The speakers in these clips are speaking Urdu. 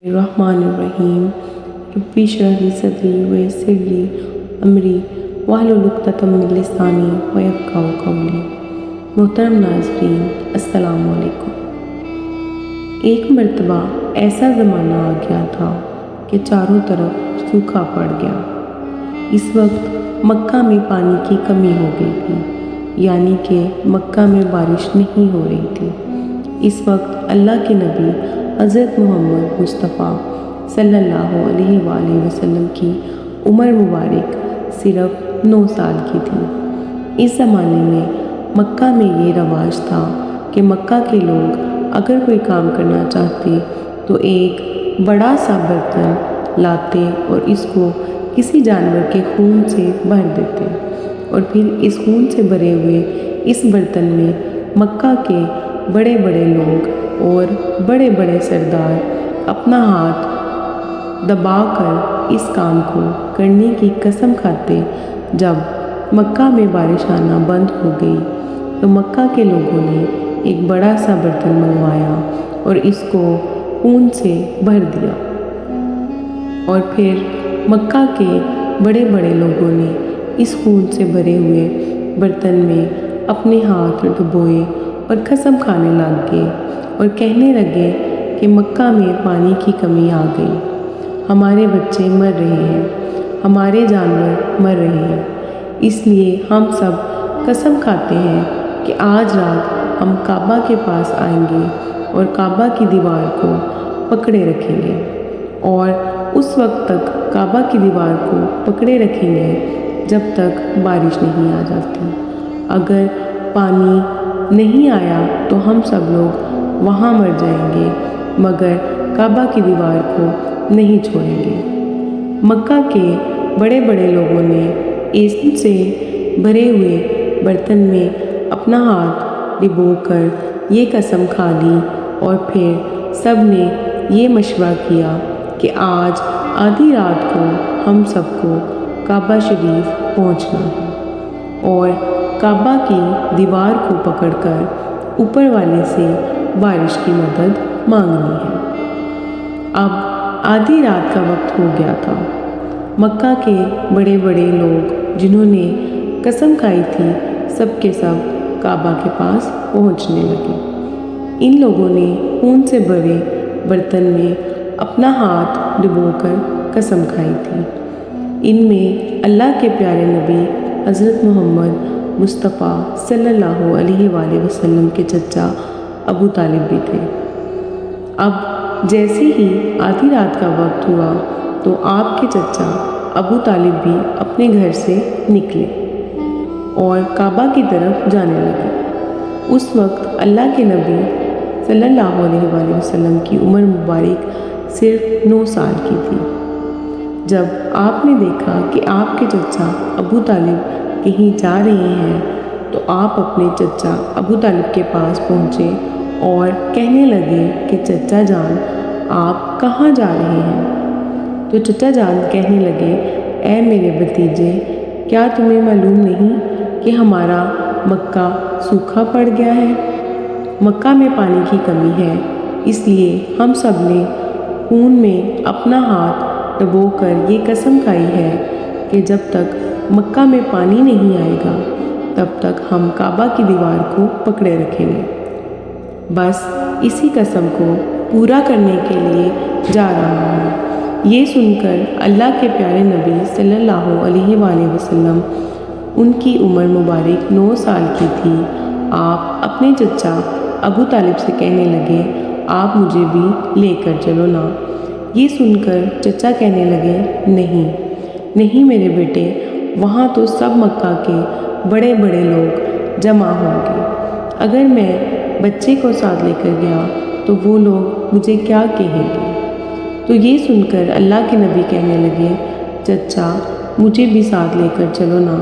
الرحمن الرحیم ربی اشرح لی صدری ویسر لی امری واحلل عقدۃ من لسانی یفقہوا قولی۔ محترم ناظرین، السلام علیکم۔ ایک مرتبہ ایسا زمانہ آ گیا تھا کہ چاروں طرف سوکھا پڑ گیا۔ اس وقت مکہ میں پانی کی کمی ہو گئی تھی، یعنی کہ مکہ میں بارش نہیں ہو رہی تھی۔ اس وقت اللہ کے نبی حضرت محمد مصطفیٰ صلی اللہ علیہ وآلہ وسلم کی عمر مبارک صرف 9 سال کی تھی۔ اس زمانے میں مکہ میں یہ رواج تھا کہ مکہ کے لوگ اگر کوئی کام کرنا چاہتے تو ایک بڑا سا برتن لاتے اور اس کو کسی جانور کے خون سے بھر دیتے، اور پھر اس خون سے بھرے ہوئے اس برتن میں مکہ کے بڑے بڑے لوگ اور بڑے بڑے سردار اپنا ہاتھ دبا کر اس کام کو کرنے کی قسم کھاتے۔ جب مکہ میں بارش آنا بند ہو گئی تو مکہ کے لوگوں نے ایک بڑا سا برتن منگوایا اور اس کو خون سے بھر دیا، اور پھر مکہ کے بڑے بڑے لوگوں نے اس خون سے بھرے ہوئے برتن میں اپنے ہاتھ ڈبوئے اور قسم کھانے لگ گئے اور کہنے لگے کہ مکہ میں پانی کی کمی آ گئی، ہمارے بچے مر رہے ہیں، ہمارے جانور مر رہے ہیں، اس لیے ہم سب قسم کھاتے ہیں کہ آج رات ہم کعبہ کے پاس آئیں گے اور کعبہ کی دیوار کو پکڑے رکھیں گے، اور اس وقت تک کعبہ کی دیوار کو پکڑے رکھیں گے جب تک بارش نہیں آ جاتی۔ اگر پانی نہیں آیا تو ہم سب لوگ وہاں مر جائیں گے، مگر کعبہ کی دیوار کو نہیں چھوڑیں گے۔ مکہ کے بڑے بڑے لوگوں نے اس سے بھرے ہوئے برتن میں اپنا ہاتھ ڈبو کر یہ قسم کھا لی، اور پھر سب نے یہ مشورہ کیا کہ آج آدھی رات کو ہم سب کو کعبہ شریف پہنچنا ہے اور کعبہ کی دیوار کو پکڑ کر اوپر والے سے بارش کی مدد مانگنی ہے۔ اب آدھی رات کا وقت ہو گیا تھا۔ مکہ کے بڑے بڑے لوگ جنہوں نے قسم کھائی تھی سب کے سب کعبہ کے پاس پہنچنے لگے۔ ان لوگوں نے خون سے بھرے برتن میں اپنا ہاتھ ڈبو کر قسم کھائی تھی۔ ان میں اللہ کے پیارے نبی حضرت محمد مصطفیٰ صلی اللہ علیہ وآلہ وسلم کے چچا ابو طالب بھی تھے۔ اب جیسے ہی آدھی رات کا وقت ہوا تو آپ کے چچا ابو طالب بھی اپنے گھر سے نکلے اور کعبہ کی طرف جانے لگے۔ اس وقت اللہ کے نبی صلی اللہ علیہ وآلہ وسلم کی عمر مبارک صرف 9 سال کی تھی۔ جب آپ نے دیکھا کہ آپ کے چچا ابو طالب کہیں جا رہے ہیں تو آپ اپنے چچا ابو طالب کے پاس پہنچے اور کہنے لگے کہ چچا جان، آپ کہاں جا رہے ہیں؟ تو چچا جان کہنے لگے، اے میرے بھتیجے، کیا تمہیں معلوم نہیں کہ ہمارا مکہ سوکھا پڑ گیا ہے؟ مکہ میں پانی کی کمی ہے، اس لیے ہم سب نے خون میں اپنا ہاتھ ڈبو کر یہ قسم کھائی ہے کہ جب تک مکہ میں پانی نہیں آئے گا تب تک ہم کعبہ کی دیوار کو پکڑے رکھیں گے۔ بس اسی قسم کو پورا کرنے کے لیے جا رہا ہوں۔ یہ سن کر اللہ کے پیارے نبی صلی اللہ علیہ وآلہ وسلم، ان کی عمر مبارک 9 سال کی تھی، آپ اپنے چچا ابو طالب سے کہنے لگے، آپ مجھے بھی لے کر چلو نا۔ یہ سن کر چچا کہنے لگے، نہیں میرے بیٹے، وہاں تو سب مکہ کے بڑے بڑے لوگ جمع ہوں گے، اگر میں بچے کو ساتھ لے کر گیا تو وہ لوگ مجھے کیا کہیں گے؟ تو یہ سن کر اللہ کے نبی کہنے لگے، چچا مجھے بھی ساتھ لے کر چلو نا،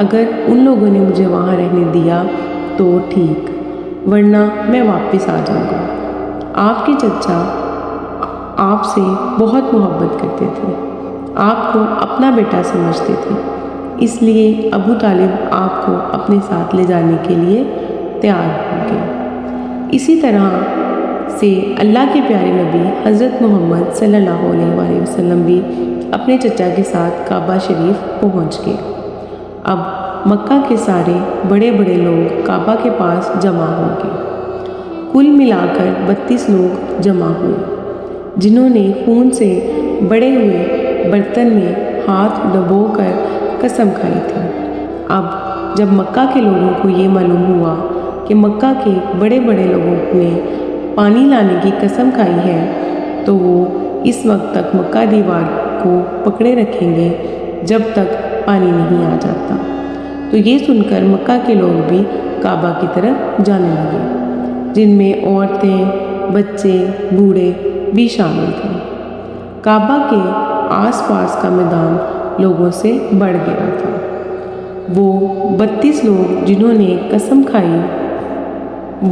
اگر ان لوگوں نے مجھے وہاں رہنے دیا تو ٹھیک، ورنہ میں واپس آ جاؤں گا۔ آپ کے چچا آپ سے بہت محبت کرتے تھے، آپ کو اپنا بیٹا سمجھتے تھے، اس لیے ابو طالب آپ کو اپنے ساتھ لے جانے کے لیے تیار ہو گئے۔ اسی طرح سے اللہ کے پیارے نبی حضرت محمد صلی اللہ علیہ وآلہ وسلم بھی اپنے چچا کے ساتھ کعبہ شریف پہنچ گئے۔ اب مکہ کے سارے بڑے بڑے لوگ کعبہ کے پاس جمع ہو گئے۔ کل ملا کر 32 لوگ جمع ہوئے، جنہوں نے خون سے بڑے ہوئے برتن میں ہاتھ ڈبو کر قسم کھائی تھی۔ اب جب مکہ کے لوگوں کو یہ معلوم ہوا کہ مکہ کے بڑے بڑے لوگوں نے پانی لانے کی قسم کھائی ہے، تو وہ اس وقت تک مکہ دیوار کو پکڑے رکھیں گے جب تک پانی نہیں آ جاتا۔ تو یہ سن کر مکہ کے لوگ بھی کعبہ کی طرف جانے لگے، جن میں عورتیں، بچے، بوڑھے بھی شامل تھے۔ کعبہ کے آس پاس کا میدان لوگوں سے بڑھ گیا تھا۔ وہ 32 لوگ جنہوں نے قسم کھائی،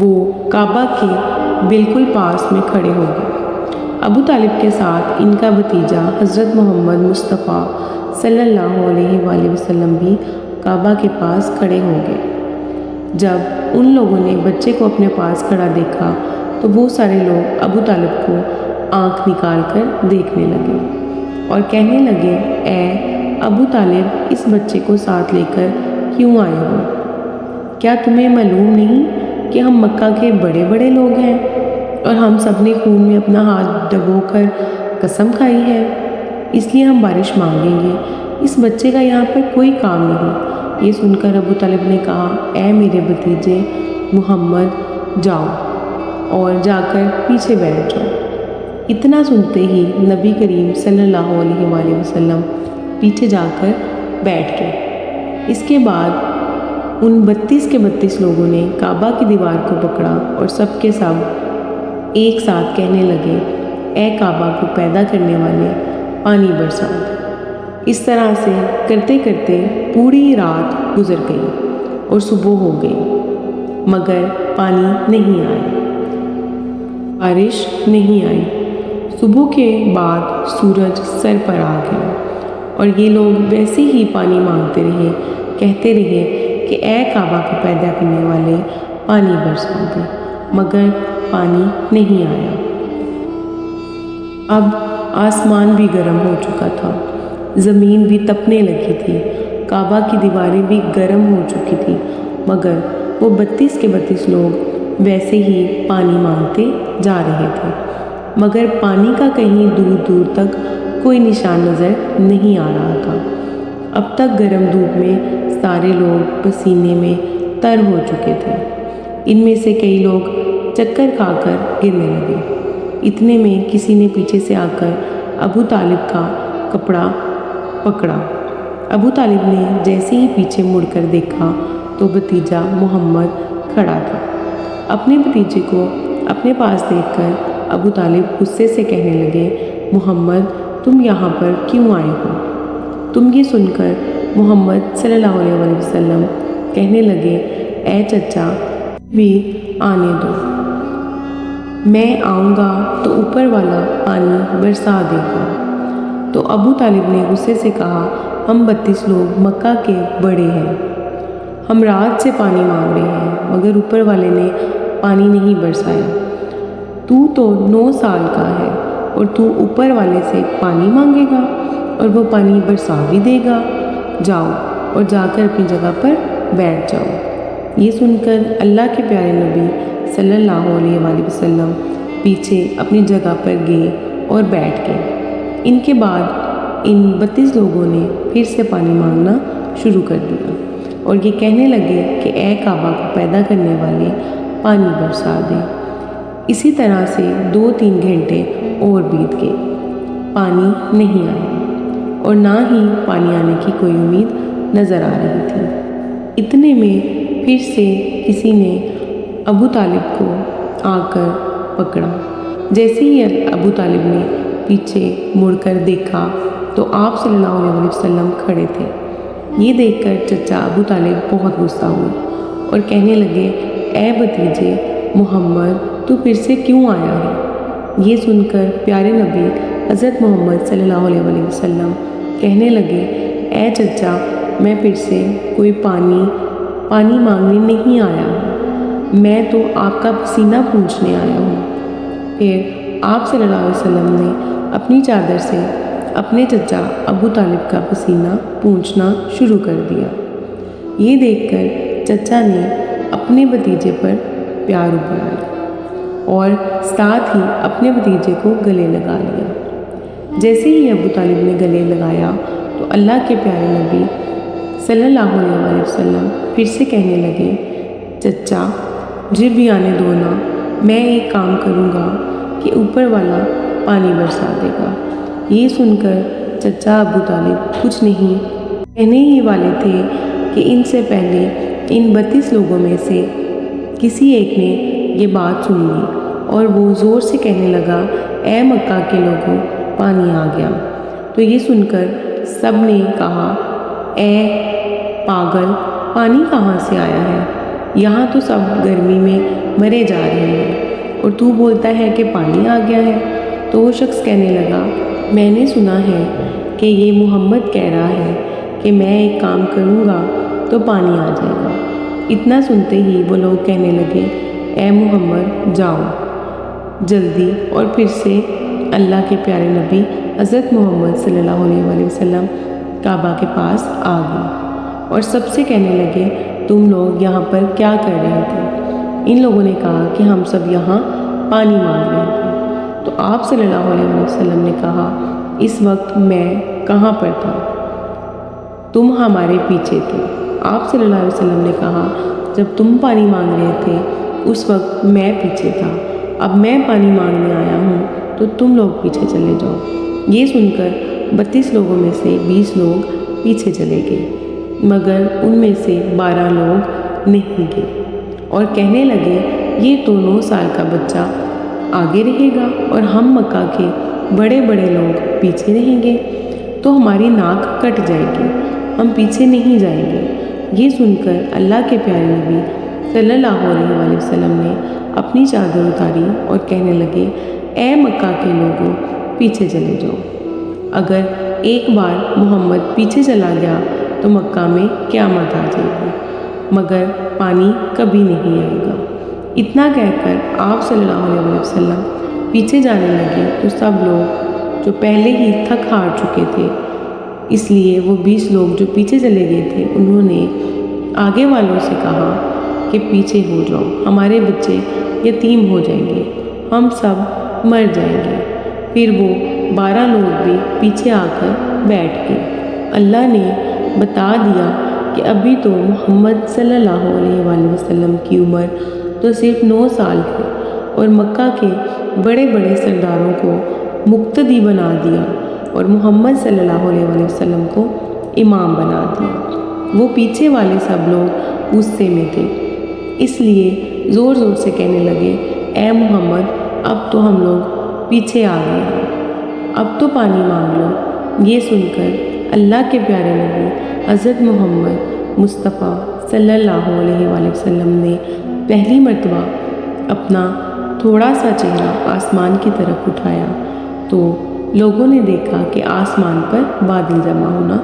وہ کعبہ کے بالکل پاس میں کھڑے ہو گئے۔ ابو طالب کے ساتھ ان کا بھتیجا حضرت محمد مصطفیٰ صلی اللہ علیہ وآلہ وسلم بھی کعبہ کے پاس کھڑے ہو گئے۔ جب ان لوگوں نے بچے کو اپنے پاس کھڑا دیکھا تو وہ سارے لوگ ابو طالب کو آنکھ نکال کر دیکھنے لگے اور کہنے لگے، اے ابو طالب، اس بچے کو ساتھ لے کر کیوں آئے ہو؟ کیا تمہیں معلوم نہیں کہ ہم مکہ کے بڑے بڑے لوگ ہیں اور ہم سب نے خون میں اپنا ہاتھ ڈبو کر قسم کھائی ہے؟ اس لیے ہم بارش مانگیں گے، اس بچے کا یہاں پر کوئی کام نہیں۔ یہ سن کر ابو طالب نے کہا، اے میرے بھتیجے محمد، جاؤ اور جا کر پیچھے بیٹھ جاؤ۔ اتنا سنتے ہی نبی کریم صلی اللہ علیہ وآلہ وسلم پیچھے جا کر بیٹھ گئے۔ اس کے بعد ان 32 کے 32 لوگوں نے کعبہ کی دیوار کو پکڑا اور سب کے سب ایک ساتھ کہنے لگے، اے کعبہ کو پیدا کرنے والے، پانی برسا دے۔ اس طرح سے کرتے کرتے پوری رات گزر گئی اور صبح ہو گئی، مگر پانی نہیں آیا، بارش نہیں آئی۔ صبح کے بعد سورج سر پر آ گیا اور یہ لوگ ویسے ہی پانی مانگتے رہے، کہتے رہے کہ اے کعبہ کو پیدا کرنے والے، پانی برسا دے، مگر پانی نہیں آیا۔ اب آسمان بھی گرم ہو چکا تھا، زمین بھی تپنے لگی تھی، کعبہ کی دیواریں بھی گرم ہو چکی تھی، مگر وہ 32 کے 32 لوگ ویسے ہی پانی مانگتے جا رہے تھے، مگر پانی کا کہیں دور دور تک کوئی نشان نظر نہیں آ رہا تھا۔ اب تک گرم دھوپ میں سارے لوگ پسینے میں تر ہو چکے تھے۔ ان میں سے کئی لوگ چکر کھا کر گرنے لگے۔ اتنے میں کسی نے پیچھے سے آ کر ابو طالب کا کپڑا پکڑا۔ ابو طالب نے جیسے ہی پیچھے مڑ کر دیکھا تو بھتیجا محمد کھڑا تھا۔ اپنے بھتیجے کو اپنے پاس دیکھ کر ابو طالب غصے سے کہنے لگے، محمد، تم یہاں پر کیوں آئے ہو؟ تم یہ سن کر محمد صلی اللہ علیہ وآلہ وسلم کہنے لگے، اے چچا، بھی آنے دو، میں آؤں گا تو اوپر والا پانی برسا دے گا۔ تو ابو طالب نے غصے سے کہا، ہم 32 لوگ مکہ کے بڑے ہیں، ہم رات سے پانی مانگ رہے ہیں، مگر اوپر والے نے پانی نہیں برسایا۔ تو 9 سال کا ہے اور تو اوپر والے سے پانی مانگے گا اور وہ پانی برسا بھی دے گا؟ جاؤ اور جا کر اپنی جگہ پر بیٹھ جاؤ۔ یہ سن کر اللہ کے پیارے نبی صلی اللہ علیہ وآلہ وسلم پیچھے اپنی جگہ پر گئے اور بیٹھ گئے۔ ان کے بعد ان 32 لوگوں نے پھر سے پانی مانگنا شروع کر دیا اور یہ کہنے لگے کہ اے کعبہ کو پیدا کرنے والے، پانی برسا دے۔ اسی طرح سے 2-3 گھنٹے اور بیت گئے، پانی نہیں آیا اور نہ ہی پانی آنے کی کوئی امید نظر آ رہی تھی۔ اتنے میں پھر سے کسی نے ابو طالب کو آ کر پکڑا۔ جیسے ہی ابو طالب نے پیچھے مڑ کر دیکھا تو آپ صلی اللہ علیہ وسلم کھڑے تھے۔ یہ دیکھ کر چچا ابو طالب بہت غصہ ہوئے اور کہنے لگے، اے بھتیجے محمد، تو پھر سے کیوں آیا ہے؟ یہ سن کر پیارے نبی حضرت محمد صلی اللہ علیہ وآلہ وسلم کہنے لگے، اے چچا، میں پھر سے کوئی پانی مانگنے نہیں آیا ہوں، میں تو آپ کا پسینہ پوچھنے آیا ہوں۔ پھر آپ صلی اللہ علیہ وسلم نے اپنی چادر سے اپنے چچا ابو طالب کا پسینہ پونچھنا شروع کر دیا۔ یہ دیکھ کر چچا نے اپنے بھتیجے پر پیار ابھرایا اور ساتھ ہی اپنے بھتیجے کو گلے لگا لیا۔ جیسے ہی ابو طالب نے گلے لگایا تو اللہ کے پیارے نبی صلی اللہ علیہ وسلم پھر سے کہنے لگے، چچا مجھے بھی آنے دو نا، میں ایک کام کروں گا کہ اوپر والا پانی برسا دے گا۔ یہ سن کر چچا ابو طالب کچھ نہیں کہنے ہی والے تھے کہ ان سے پہلے ان 32 لوگوں میں سے کسی ایک نے یہ بات سن لی اور وہ زور سے کہنے لگا، اے مکہ کے لوگوں، پانی آ گیا۔ تو یہ سن کر سب نے کہا، اے پاگل، پانی کہاں سے آیا ہے؟ یہاں تو سب گرمی میں مرے جا رہے ہیں اور تو بولتا ہے کہ پانی آ گیا ہے۔ تو وہ شخص کہنے لگا، میں نے سنا ہے کہ یہ محمد کہہ رہا ہے کہ میں ایک کام کروں گا تو پانی آ جائے گا۔ اتنا سنتے ہی وہ لوگ کہنے لگے، اے محمد جاؤ جلدی۔ اور پھر سے اللہ کے پیارے نبی حضرت محمد صلی اللہ علیہ وسلم کعبہ کے پاس آ گئے اور سب سے کہنے لگے، تم لوگ یہاں پر کیا کر رہے تھے؟ ان لوگوں نے کہا کہ ہم سب یہاں پانی مانگ رہے تھے۔ تو آپ صلی اللہ علیہ وسلم نے کہا، اس وقت میں کہاں پر تھا؟ تم ہمارے پیچھے تھے۔ آپ صلی اللہ علیہ وسلم نے کہا، جب تم پانی مانگ رہے تھے اس وقت میں پیچھے تھا، اب میں پانی مانگنے آیا ہوں تو تم لوگ پیچھے چلے جاؤ۔ یہ سن کر 32 لوگوں میں سے 20 لوگ پیچھے چلے گئے، مگر ان میں سے 12 لوگ نہیں گئے اور کہنے لگے، یہ تو 9 سال کا بچہ آگے رہے گا اور ہم مکہ کے بڑے بڑے لوگ پیچھے رہیں گے تو ہماری ناک کٹ جائے گی، ہم پیچھے نہیں جائیں گے۔ یہ سن کر اللہ کے پیارے نبی صلی اللہ علیہ وسلم نے اپنی چادر اتاری اور کہنے لگے، اے مکہ کے لوگوں، پیچھے چلے جاؤ۔ اگر ایک بار محمد پیچھے چلا گیا تو مکہ میں قیامت آ جائے گی، مگر پانی کبھی نہیں آئے گا۔ اتنا کہہ کر آپ صلی اللہ علیہ وسلم پیچھے جانے لگے تو سب لوگ جو پہلے ہی تھک ہار چکے تھے، اس لیے وہ 20 لوگ جو پیچھے چلے گئے تھے انہوں نے آگے والوں سے کہا کہ پیچھے ہو جاؤ، ہمارے بچے یتیم ہو جائیں گے، ہم سب مر جائیں گے۔ پھر وہ 12 لوگ بھی پیچھے آ کر بیٹھ گئے۔ اللہ نے بتا دیا کہ ابھی تو محمد صلی اللہ علیہ وسلم کی عمر تو صرف 9 سال ہے اور مکہ کے بڑے بڑے سرداروں کو مقتدی بنا دیا اور محمد صلی اللہ علیہ وسلم کو امام بنا دیا۔ وہ پیچھے والے سب لوگ غصے میں تھے، اس لیے زور زور سے کہنے لگے، اے محمد، اب تو ہم لوگ پیچھے آ گئے ہیں، اب تو پانی مانگ لو۔ یہ سن کر اللہ کے پیارے نبی حضرت محمد مصطفیٰ صلی اللہ علیہ وسلم نے پہلی مرتبہ اپنا تھوڑا سا چہرہ آسمان کی طرف اٹھایا تو لوگوں نے دیکھا کہ آسمان پر بادل جمع ہونا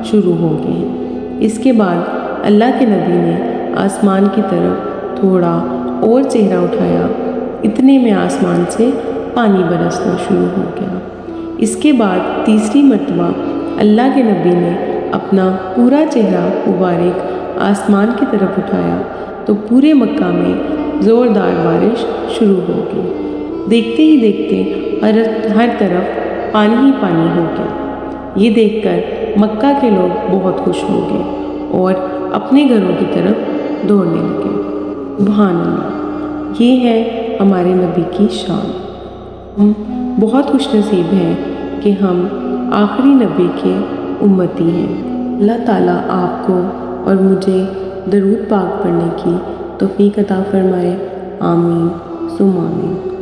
شروع ہو گئے ہیں۔ اس کے بعد اللہ کے نبی نے آسمان کی طرف تھوڑا اور چہرہ اٹھایا، اتنے میں آسمان سے پانی برسنا شروع ہو گیا۔ اس کے بعد تیسری مرتبہ اللہ کے نبی نے اپنا پورا چہرہ مبارک آسمان کی طرف اٹھایا تو پورے مکہ میں زوردار بارش شروع ہو گئی۔ دیکھتے ہی دیکھتے ہر طرف پانی ہی پانی ہو گیا۔ یہ دیکھ کر مکہ کے لوگ بہت خوش ہو گئے اور اپنے گھروں کی طرف دوڑنے لگے۔ سبحان اللہ، یہ ہے ہمارے نبی کی شان۔ ہم بہت خوش نصیب ہیں کہ ہم آخری نبی کے امتی ہیں۔ اللہ تعالیٰ آپ کو اور مجھے درود پاک پڑھنے کی توفیق عطا فرمائے۔ آمین ثم آمین۔